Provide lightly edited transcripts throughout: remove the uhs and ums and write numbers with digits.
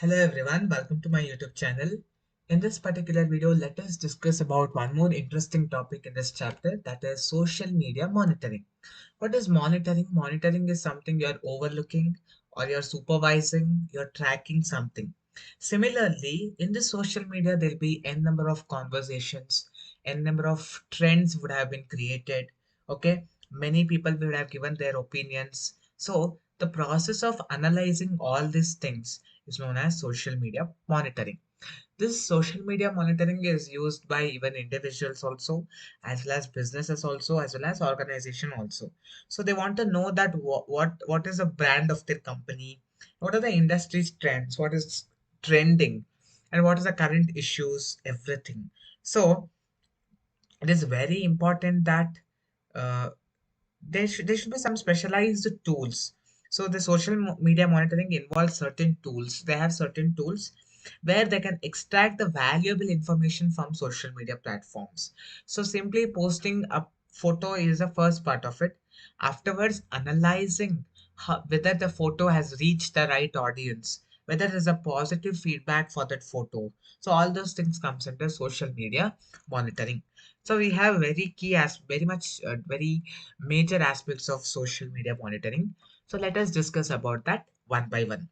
Hello everyone, welcome to my YouTube channel. In this particular video, let us discuss about one more interesting topic in this chapter, that is social media monitoring. What is monitoring? Monitoring is something you're overlooking or you're supervising, you're tracking something. Similarly, in the social media, there'll be n number of conversations, n number of trends would have been created. Okay, many people would have given their opinions. So the process of analyzing all these things is known as social media monitoring. This social media monitoring is used by even individuals also, as well as businesses also, as well as organization also. So they want to know that what is the brand of their company, what are the industry's trends, what is trending, and what is the current issues, everything. So it is very important that uh, there should be some specialized tools. So the media monitoring involves certain tools. They have certain tools where they can extract the valuable information from social media platforms. So simply posting a photo is the first part of it. Afterwards, analyzing whether the photo has reached the right audience, whether there's a positive feedback for that photo. So all those things comes under social media monitoring. So we have very key as very much very major aspects of social media monitoring. So let us discuss about that one by one.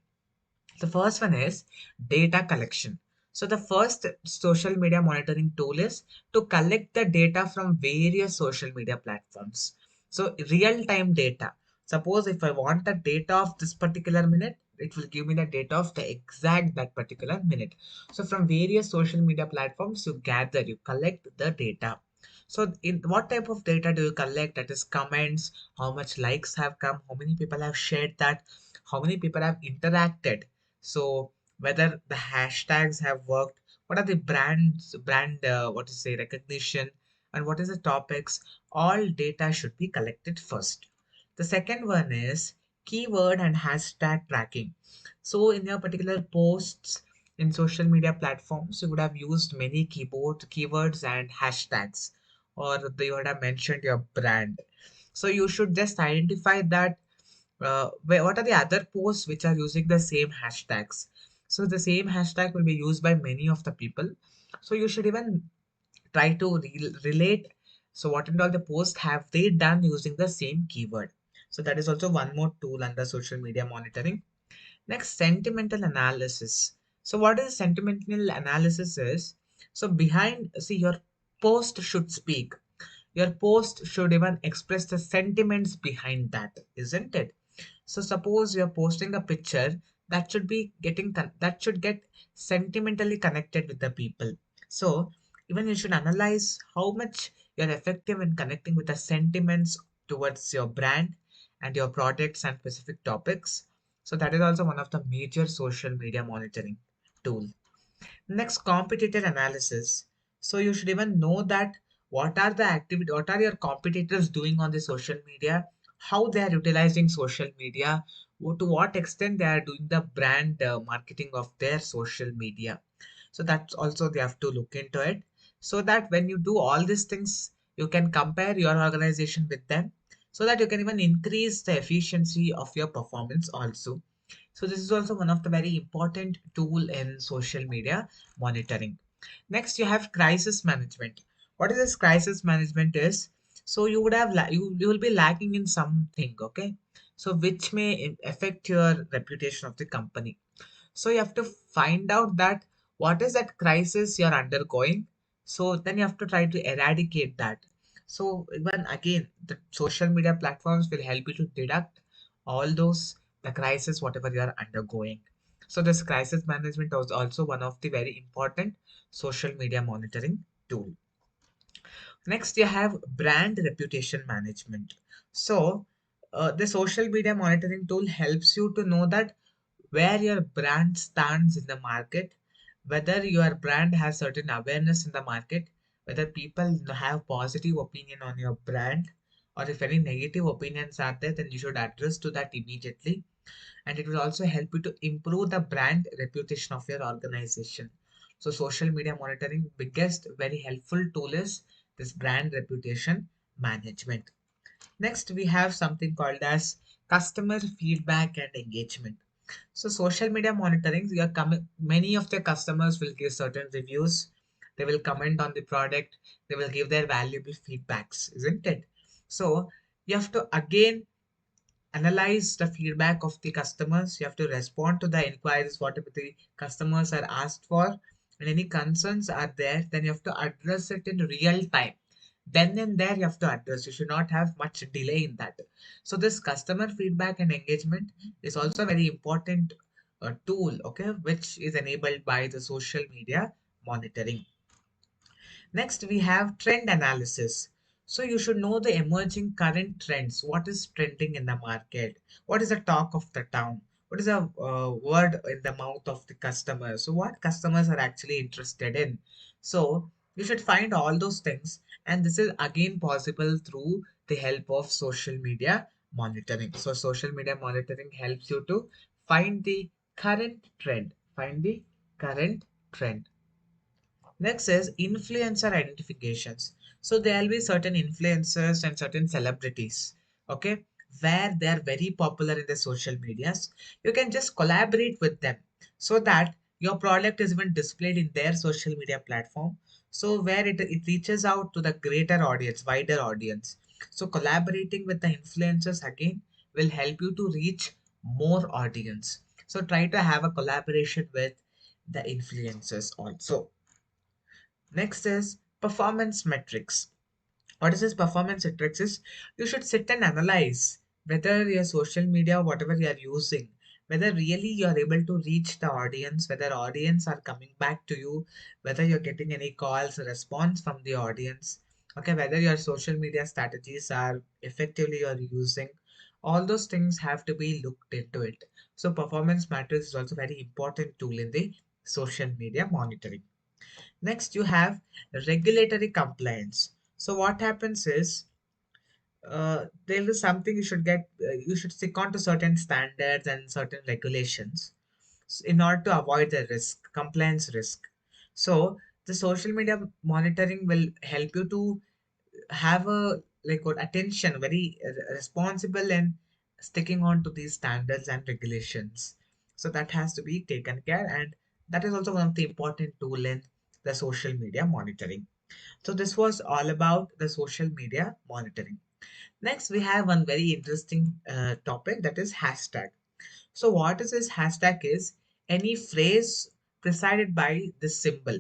The first one is data collection. So the first social media monitoring tool is to collect the data from various social media platforms. So real time data. Suppose if I want the data of this particular minute, it will give me the data of the exact that particular minute. So from various social media platforms, you collect the data. So in what type of data do you collect? That is comments, how much likes have come, how many people have shared that, how many people have interacted. So whether the hashtags have worked, what are the what to say, recognition, and what is the topics, all data should be collected first. The second one is keyword and hashtag tracking. So in your particular posts in social media platforms, you would have used many keywords and hashtags, or you would have mentioned your brand. So you should just identify that what are the other posts which are using the same hashtags. So the same hashtag will be used by many of the people. So you should even try to relate. So what and all the posts have they done using the same keyword. So that is also one more tool under social media monitoring. Next, sentimental analysis. So what is sentimental analysis is, so behind, see, your post should speak. Your post should even express the sentiments behind that, isn't it? So suppose you're posting a picture that should be that should get sentimentally connected with the people. So even you should analyze how much you're effective in connecting with the sentiments towards your brand and your products and specific topics. So that is also one of the major social media monitoring tool. Next, competitor analysis. So you should even know that what are your competitors doing on the social media, how they are utilizing social media, to what extent they are doing the brand marketing of their social media. So that's also they have to look into it, so that when you do all these things, you can compare your organization with them, so that you can even increase the efficiency of your performance also. So this is also one of the very important tool in social media monitoring. Next, you have crisis management. What is this crisis management is? So you would have you will be lacking in something, okay? So which may affect your reputation of the company. So you have to find out that what is that crisis you're undergoing. So then you have to try to eradicate that. So even again, the social media platforms will help you to deduct all those the crisis whatever you are undergoing. So this crisis management was also one of the very important social media monitoring tool. Next, you have brand reputation management. So the social media monitoring tool helps you to know that where your brand stands in the market, whether your brand has certain awareness in the market, whether people have positive opinion on your brand, or if any negative opinions are there, then you should address to that immediately. And it will also help you to improve the brand reputation of your organization. So social media monitoring biggest very helpful tool is this brand reputation management. Next, we have something called as customer feedback and engagement. So social media monitoring, you are coming, many of the customers will give certain reviews, they will comment on the product, they will give their valuable feedbacks, isn't it? So you have to again analyze the feedback of the customers. You have to respond to the inquiries, whatever the customers are asked for, and any concerns are there, then you have to address it in real time. Then and there you have to address. You should not have much delay in that. So this customer feedback and engagement is also a very important tool, okay, which is enabled by the social media monitoring. Next, we have trend analysis. So you should know the emerging current trends. What is trending in the market? What is the talk of the town? What is a word in the mouth of the customer? So what customers are actually interested in? So you should find all those things. And this is again possible through the help of social media monitoring. So social media monitoring helps you to find the current trend. Find the current trend. Next is influencer identifications. So there will be certain influencers and certain celebrities, okay, where they are very popular in the social medias. You can just collaborate with them so that your product is even displayed in their social media platform. So where it reaches out to the greater audience, wider audience. So collaborating with the influencers again will help you to reach more audience. So try to have a collaboration with the influencers also. Next is performance metrics. What is this performance metrics is you should sit and analyze whether your social media, whatever you are using, whether really you are able to reach the audience, whether audience are coming back to you, whether you're getting any calls, response from the audience, okay, whether your social media strategies are effectively you're using. All those things have to be looked into it. So performance metrics is also very important tool in the social media monitoring. Next, you have regulatory compliance. So what happens is there is something you should get, you should stick on to certain standards and certain regulations in order to avoid the risk, compliance risk. So the social media monitoring will help you to have a like what attention, very responsible and sticking on to these standards and regulations. So that has to be taken care, and that is also one of the important tool in the social media monitoring. So this was all about the social media monitoring. Next, we have one very interesting topic, that is hashtag. So what is this hashtag is any phrase preceded by this symbol.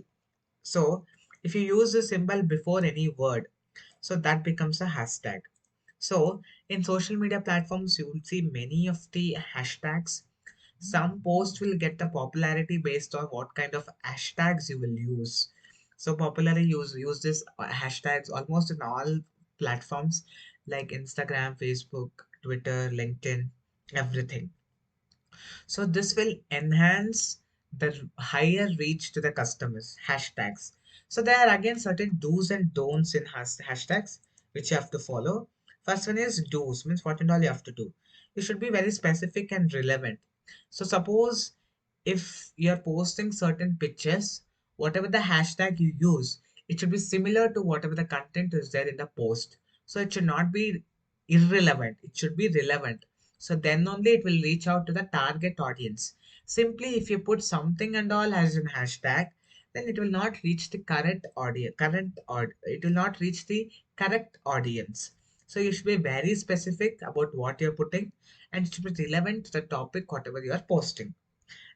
So if you use the symbol before any word, so that becomes a hashtag. So in social media platforms, you will see many of the hashtags. Some posts will get the popularity based on what kind of hashtags you will use. So popularly use this hashtags almost in all platforms like Instagram, Facebook, Twitter, LinkedIn, everything. So this will enhance the higher reach to the customers. Hashtags. So there are again certain do's and don'ts in hashtags which you have to follow. First one is do's, means what and all you have to do. You should be very specific and relevant. So suppose if you're posting certain pictures, whatever the hashtag you use, it should be similar to whatever the content is there in the post. So it should not be irrelevant, it should be relevant. So then only it will reach out to the target audience. Simply if you put something and all as an hashtag, then it will not reach the correct audience, it will not reach the correct audience. So you should be very specific about what you're putting, and it should be relevant to the topic whatever you are posting.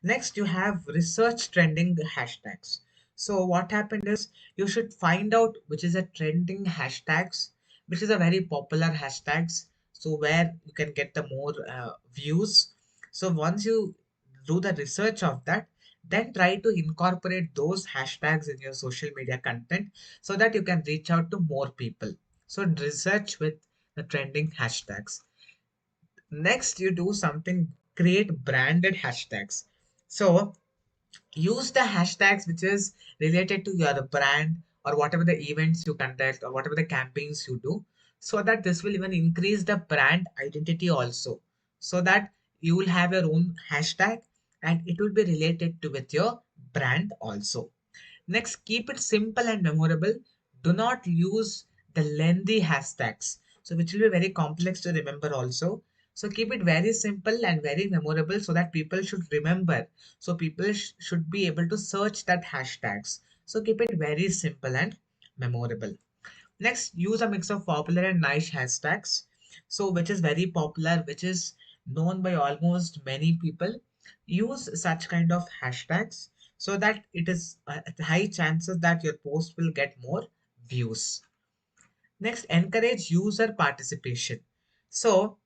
Next, you have research trending hashtags. So what happened is you should find out which is a trending hashtags, which is a very popular hashtags. So where you can get the more views. So once you do the research of that, then try to incorporate those hashtags in your social media content so that you can reach out to more people. So research with the trending hashtags. Next, you do something, create branded hashtags. So use the hashtags which is related to your brand or whatever the events you conduct or whatever the campaigns you do, so that this will even increase the brand identity also, so that you will have your own hashtag and it will be related to with your brand also. Next, keep it simple and memorable. Do not use the lengthy hashtags, so which will be very complex to remember also. So keep it very simple and very memorable so that people should remember. So people should be able to search that hashtags. So keep it very simple and memorable. Next, use a mix of popular and niche hashtags. So which is very popular, which is known by almost many people. Use such kind of hashtags so that it is high chances that your post will get more views. Next, encourage user participation. So,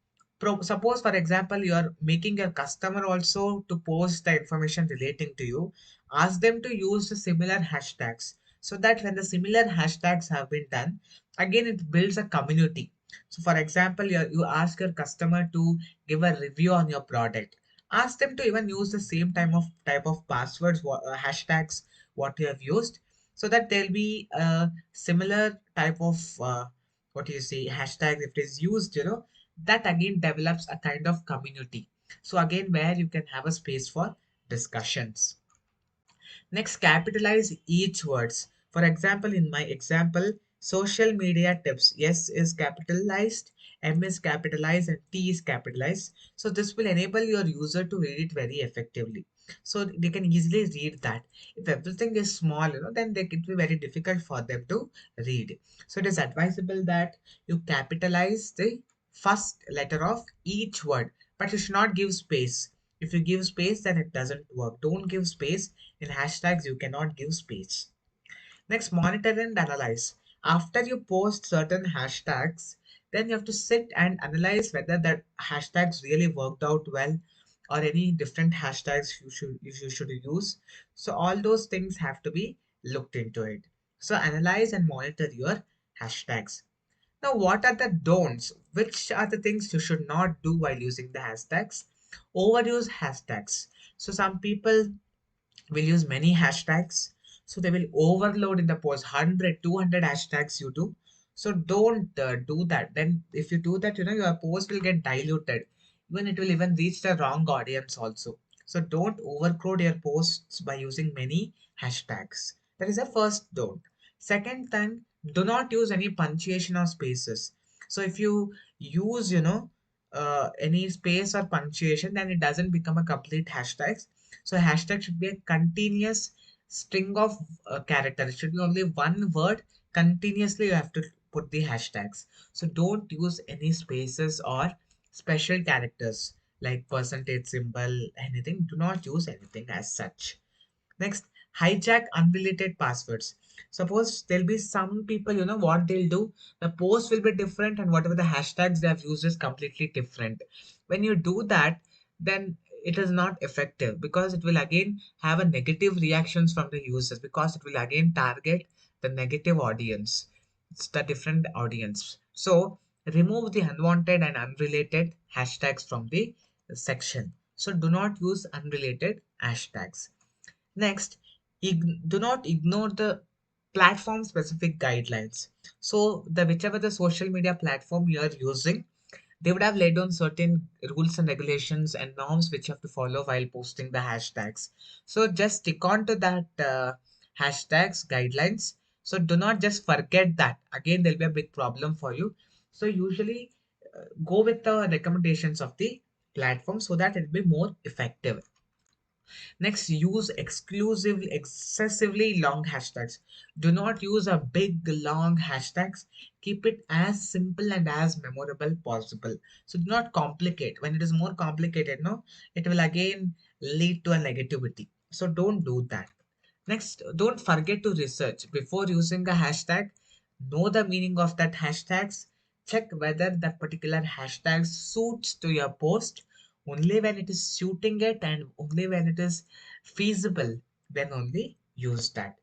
suppose for example, you are making your customer also to post the information relating to you. Ask them to use the similar hashtags so that when the similar hashtags have been done, again it builds a community. So, for example, you ask your customer to give a review on your product. Ask them to even use the same type of passwords, hashtags what you have used, so that there'll be a similar type of what do you say hashtag if it is used, that again develops a kind of community, so again where you can have a space for discussions. Next, capitalize each words. For example, in my example, social media tips. S is capitalized, M is capitalized, and T is capitalized. So this will enable your user to read it very effectively. So they can easily read that. If everything is small, then it will be very difficult for them to read. So it is advisable that you capitalize the first letter of each word, but you should not give space. If you give space, then it doesn't work. Don't give space. In hashtags, you cannot give space. Next, monitor and analyze. After you post certain hashtags, then you have to sit and analyze whether that hashtags really worked out well or any different hashtags you should use. So all those things have to be looked into it. So analyze and monitor your hashtags. Now, what are the don'ts? Which are the things you should not do while using the hashtags? Overuse hashtags. So some people will use many hashtags, so they will overload in the post 100 200 hashtags you do. So don't do that. Then if you do that, your post will get diluted, even it will even reach the wrong audience also. So don't overcrowd your posts by using many hashtags. That is the first don't. Second thing, do not use any punctuation or spaces. So if you use any space or punctuation, then it doesn't become a complete hashtag. So hashtag should be a continuous string of character. It should be only one word. Continuously, you have to put the hashtags. So don't use any spaces or special characters like percentage symbol, anything. Do not use anything as such. Next, hijack unrelated passwords. Suppose there'll be some people, what they'll do, the post will be different and whatever the hashtags they have used is completely different. When you do that, then it is not effective because it will again have a negative reactions from the users because it will again target the negative audience. It's the different audience. So remove the unwanted and unrelated hashtags from the section. So do not use unrelated hashtags. Next, do not ignore the platform specific guidelines. So the whichever the social media platform you are using, they would have laid down certain rules and regulations and norms which you have to follow while posting the hashtags. So just stick on to that hashtags guidelines. So do not just forget that. Again, there'll be a big problem for you. So usually go with the recommendations of the platform so that it will be more effective. Next, use excessively long hashtags. Do not use a big long hashtags. Keep it as simple and as memorable possible. So do not complicate. When it is more complicated, no, it will again lead to a negativity. So don't do that. Next, don't forget to research before using a hashtag. Know the meaning of that hashtags. Check whether that particular hashtag suits to your post. Only when it is suiting it and only when it is feasible, then only use that.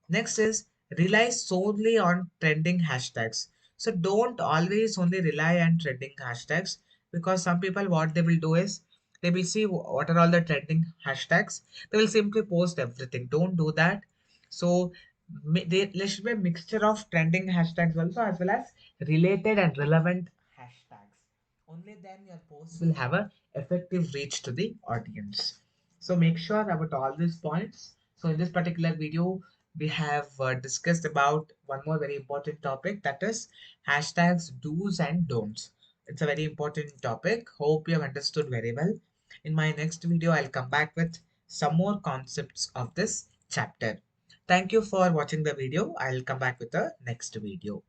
Next is rely solely on trending hashtags. So don't always only rely on trending hashtags because some people what they will do is they will see what are all the trending hashtags. They will simply post everything. Don't do that. So there should be a mixture of trending hashtags also as well as related and relevant hashtags. Only then your post will have a effective reach to the audience. So make sure about all these points. So in this particular video, we have discussed about one more very important topic, that is hashtags do's and don'ts. It's a very important topic. Hope you have understood very well. In my next video, I'll come back with some more concepts of this chapter. Thank you for watching the video. I'll come back with the next video.